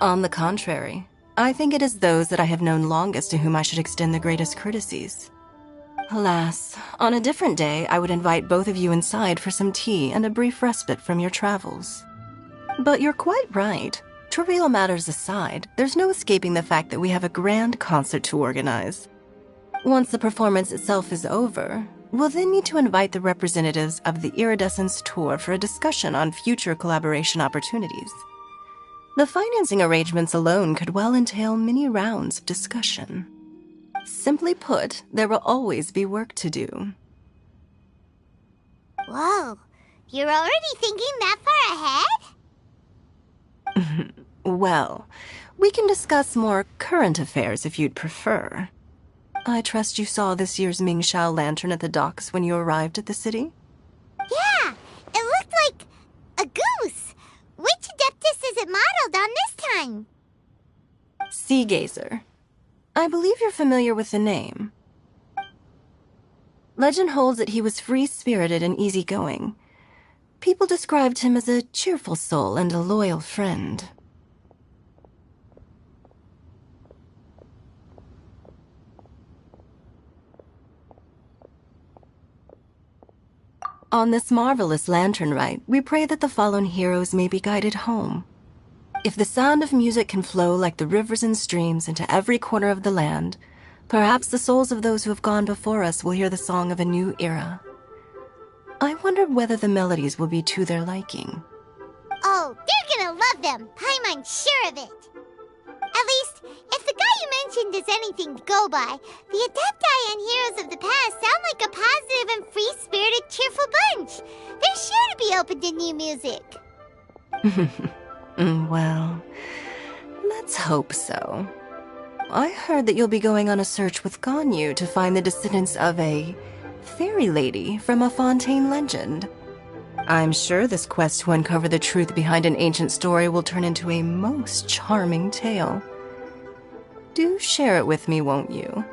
On the contrary, I think it is those that I have known longest to whom I should extend the greatest courtesies. Alas, on a different day, I would invite both of you inside for some tea and a brief respite from your travels. But you're quite right. Trivial matters aside, there's no escaping the fact that we have a grand concert to organize. Once the performance itself is over, we'll then need to invite the representatives of the Iridescence Tour for a discussion on future collaboration opportunities. The financing arrangements alone could well entail many rounds of discussion. Simply put, there will always be work to do.
Whoa, you're already thinking that far ahead?
Well, we can discuss more current affairs if you'd prefer. I trust you saw this year's Mingxiao lantern at the docks when you arrived at the city?
Yeah, it looked like a goose. Which Adeptus is it modeled on this time?
Sea Gazer. I believe you're familiar with the name. Legend holds that he was free-spirited and easygoing. People described him as a cheerful soul and a loyal friend. On this marvelous lantern rite, we pray that the fallen heroes may be guided home. If the sound of music can flow like the rivers and streams into every corner of the land, perhaps the souls of those who have gone before us will hear the song of a new era. I wondered whether the melodies will be to their liking.
Oh, they're gonna love them. Paimon's sure of it. At least, if the guy you mentioned is anything to go by, the Adepti and heroes of the past sound like a positive and free-spirited, cheerful bunch. They're sure to be open to new music.
Well, let's hope so. I heard that you'll be going on a search with Ganyu to find the descendants of a fairy lady from a Fontaine legend. I'm sure this quest to uncover the truth behind an ancient story will turn into a most charming tale. Do share it with me, won't you?